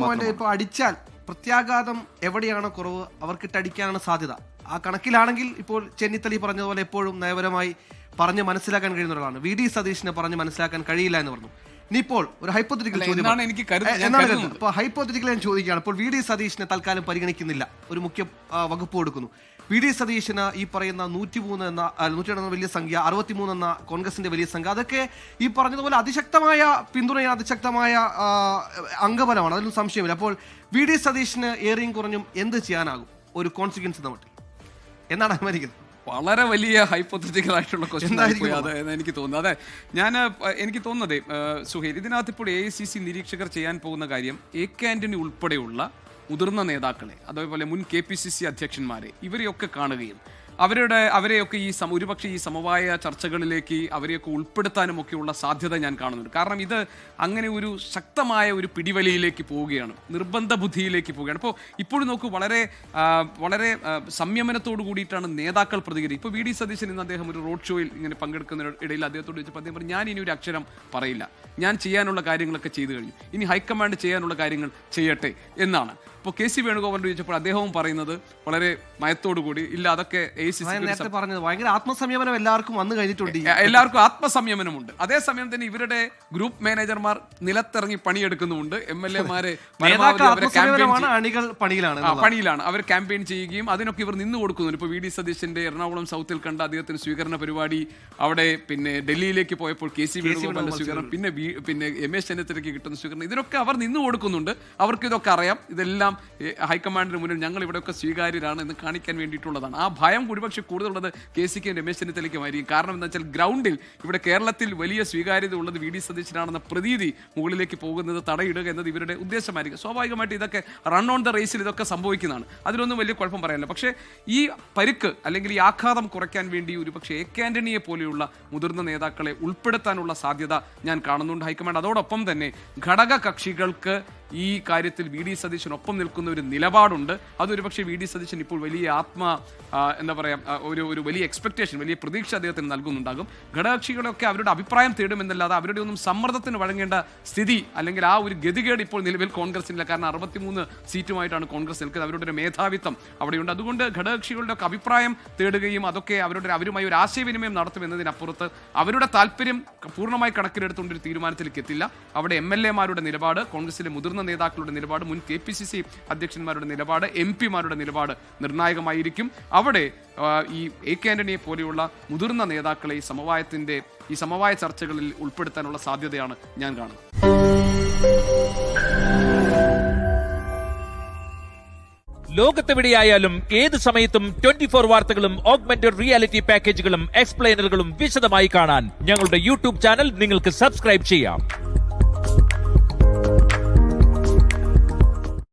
Point ഇപ്പോൾ അടിച്ചാൽ പ്രത്യാഘാതം എവിടെയാണോ കുറവ് അവർക്കിട്ടടിക്കാനാണ് സാധ്യത. ആ കണക്കിലാണെങ്കിൽ ഇപ്പോൾ ചെന്നിത്തല പറഞ്ഞതുപോലെ എപ്പോഴും നയപരമായി പറഞ്ഞ് മനസ്സിലാക്കാൻ കഴിയുന്ന ഒരാളാണ്. വി ഡി സതീഷിനെ പറഞ്ഞ് മനസ്സിലാക്കാൻ കഴിയില്ല എന്ന് പറഞ്ഞു. ഇനിയിപ്പോൾ ഒരു ഹൈപ്പോത്തറ്റിക്കൽ ചോദ്യം ഹൈപ്പോത്തറ്റിക്കൽ ഞാൻ ചോദിക്കുകയാണ്. ഇപ്പോൾ വി ഡി സതീഷിനെ തൽക്കാലം പരിഗണിക്കുന്നില്ല, ഒരു മുഖ്യ വകുപ്പ് കൊടുക്കുന്നു. വി ഡി സതീഷിന് ഈ പറയുന്ന 103 എന്ന 102 വലിയ സംഖ്യ, 63 എന്ന കോൺഗ്രസിന്റെ വലിയ സംഖ്യ, അതൊക്കെ ഈ പറഞ്ഞതുപോലെ അതിശക്തമായ പിന്തുണയാണ്, അതിശക്തമായ അംഗബലമാണ്, അതിലൊന്നും സംശയമില്ല. അപ്പോൾ വി ഡി സതീഷിന് ഏറിയും കുറഞ്ഞും എന്ത് ചെയ്യാനാകും ഒരു കോൺസിക്വൻസ് മട്ടിൽ എന്നാണ് അനുമാനിക്കുന്നത്? വളരെ വലിയ ഹൈപ്പോത്തറ്റിക്കൽ ആയിട്ടുള്ള ക്വസ്റ്റ്യൻ എനിക്ക് തോന്നുന്നത്. എനിക്ക് തോന്നുന്നത് സുഹൈൽ, ഇതിനകത്ത് ഇപ്പോൾ AICC നിരീക്ഷകർ ചെയ്യാൻ പോകുന്ന കാര്യം AK ആന്റണി ഉൾപ്പെടെയുള്ള മുതിർന്ന നേതാക്കളെ, അതേപോലെ മുൻ KPCC അധ്യക്ഷന്മാരെ, ഇവരെയൊക്കെ കാണുകയും അവരെയൊക്കെ ഒരുപക്ഷെ ഈ സമവായ ചർച്ചകളിലേക്ക് അവരെയൊക്കെ ഉൾപ്പെടുത്താനും ഒക്കെയുള്ള സാധ്യത ഞാൻ കാണുന്നുണ്ട്. കാരണം ഇത് അങ്ങനെ ഒരു ശക്തമായ ഒരു പിടിവലിയിലേക്ക് പോവുകയാണ്, നിർബന്ധ ബുദ്ധിയിലേക്ക് പോവുകയാണ്. അപ്പോൾ ഇപ്പോഴും നോക്കൂ, വളരെ വളരെ സംയമനത്തോടു കൂടിയിട്ടാണ് നേതാക്കൾ പ്രതികരിക്കുക. ഇപ്പോൾ വി ഡി സതീശൻ ഇന്ന് അദ്ദേഹം ഒരു റോഡ് ഷോയിൽ ഇങ്ങനെ പങ്കെടുക്കുന്ന ഇടയിൽ അദ്ദേഹത്തോട് ചോദിച്ചപ്പോൾ അദ്ദേഹം പറഞ്ഞു, ഞാൻ ഇനി ഒരു അക്ഷരം പറയില്ല, ഞാൻ ചെയ്യാനുള്ള കാര്യങ്ങളൊക്കെ ചെയ്തു കഴിഞ്ഞു, ഇനി ഹൈക്കമാൻഡ് ചെയ്യാനുള്ള കാര്യങ്ങൾ ചെയ്യട്ടെ എന്നാണ്. ഇപ്പോൾ KC വേണുഗോപാലിനോട് ചോദിച്ചപ്പോൾ അദ്ദേഹവും പറയുന്നത് വളരെ മയത്തോടുകൂടി, ഇല്ല അതൊക്കെ ഭയങ്കര ആത്മസംയമനം എല്ലാവർക്കും വന്നു കഴിഞ്ഞിട്ടുണ്ട്, എല്ലാവർക്കും ആത്മസംയമനമുണ്ട്. അതേസമയം തന്നെ ഇവരുടെ ഗ്രൂപ്പ് മാനേജർമാർ നിലത്തിറങ്ങി പണിയെടുക്കുന്നുമുണ്ട്. MLA-മാരെ പണിയിലാണ്, അവർ ക്യാമ്പയിൻ ചെയ്യുകയും അതിനൊക്കെ ഇവർ നിന്നു കൊടുക്കുന്നുണ്ട്. ഇപ്പോൾ വി ഡി സതീശന്റെ എറണാകുളം സൗത്തിൽ കണ്ട അദ്ദേഹത്തിന് സ്വീകരണ പരിപാടി, അവിടെ പിന്നെ ഡൽഹിയിലേക്ക് പോയപ്പോൾ KC വേണുഗോപാലിന്റെ സ്വീകരണം, പിന്നെ രമേശ് ചെന്നിത്തലയ്ക്ക് കിട്ടുന്ന സ്വീകരണം, ഇതിനൊക്കെ അവർ നിന്നു കൊടുക്കുന്നുണ്ട്. അവർക്ക് ഇതൊക്കെ അറിയാം, ഇതെല്ലാം ഹൈക്കമാൻഡിന് മുന്നിൽ ഞങ്ങൾ ഇവിടെയൊക്കെ സ്വീകാര്യരാണ് എന്ന് കാണിക്കാൻ വേണ്ടിയിട്ടുള്ളതാണ്. ആ ഭയം ഒരുപക്ഷെ കൂടുതലുള്ളത് KCക്കും രമേശ് ചെന്നിത്തലയ്ക്കുമായിരിക്കും. കാരണം എന്താ വെച്ചാൽ ഗ്രൗണ്ടിൽ ഇവിടെ കേരളത്തിൽ വലിയ സ്വീകാര്യത ഉള്ളത് വി ഡി സതീശനാണെന്ന പ്രതീതി മുകളിലേക്ക് പോകുന്നത് തടയിടുക എന്നത് ഇവരുടെ ഉദ്ദേശമായിരിക്കും. സ്വാഭാവികമായിട്ട് ഇതൊക്കെ റൺ ഓൺ ദ റേസിൽ ഇതൊക്കെ സംഭവിക്കുന്നതാണ്, അതിലൊന്നും വലിയ കുഴപ്പം പറയാനില്ല. പക്ഷേ ഈ പരിക്ക് അല്ലെങ്കിൽ ഈ ആഘാതം കുറയ്ക്കാൻ വേണ്ടി ഒരുപക്ഷെ AK ആന്റണിയെ പോലെയുള്ള മുതിർന്ന നേതാക്കളെ ഉൾപ്പെടുത്താനുള്ള സാധ്യത ഞാൻ കാണുന്നുണ്ട് ഹൈക്കമാൻഡ്. അതോടൊപ്പം തന്നെ ഘടക കക്ഷികൾക്ക് ഈ കാര്യത്തിൽ വി ഡി സതീശനൊപ്പം നിൽക്കുന്ന ഒരു നിലപാടുണ്ട്. അതൊരു പക്ഷേ വി ഡി സതീശൻ ഇപ്പോൾ വലിയ എന്താ പറയുക, ഒരു വലിയ എക്സ്പെക്ടേഷൻ, വലിയ പ്രതീക്ഷ അദ്ദേഹത്തിന് നൽകുന്നുണ്ടാകും. ഘടകകക്ഷികളൊക്കെ അവരുടെ അഭിപ്രായം തേടുമെന്നല്ലാതെ അവരുടെ ഒന്നും സമ്മർദ്ദത്തിന് വഴങ്ങേണ്ട സ്ഥിതി അല്ലെങ്കിൽ ആ ഒരു ഗതികേട് ഇപ്പോൾ നിലവിൽ കോൺഗ്രസിനില്ല. കാരണം 63 സീറ്റുമായിട്ടാണ് കോൺഗ്രസ് നിൽക്കുന്നത്, അവരുടെ ഒരു മേധാവിത്വം അവിടെയുണ്ട്. അതുകൊണ്ട് ഘടകകക്ഷികളുടെ ഒക്കെ അഭിപ്രായം തേടുകയും അതൊക്കെ അവരുമായി ഒരു ആശയവിനിമയം നടത്തുമെന്നതിനപ്പുറത്ത് അവരുടെ താല്പര്യം പൂർണ്ണമായി കണക്കിലെടുത്തുകൊണ്ട് ഒരു തീരുമാനത്തിലേക്ക് എത്തില്ല. അവിടെ MLA-മാരുടെ നിലപാട്, കോൺഗ്രസിലെ മുതിർന്ന നേതാക്കളുടെ നിലപാട്, മുൻ KPCC അധ്യക്ഷന്മാരുടെ നിലപാട്, MP-മാരുടെ നിലപാട് നിർണായകമായിരിക്കും. അവിടെ ഈ AK ആന്റണിയെ പോലെയുള്ള മുതിർന്ന നേതാക്കളെ ഈ സമവായ ചർച്ചകളിൽ ഉൾപ്പെടുത്താനുള്ള സാധ്യതയാണ് ഞാൻ കാണുന്നത്. ലോകത്തെവിടെയായാലും ഏത് സമയത്തും 24 വാർത്തകളും ഓഗ്മെന്റഡ് റിയാലിറ്റി പാക്കേജുകളും എക്സ്പ്ലെയിനറുകളും വിശദമായി കാണാൻ ഞങ്ങളുടെ YouTube ചാനൽ നിങ്ങൾക്ക് സബ്സ്ക്രൈബ് ചെയ്യാം.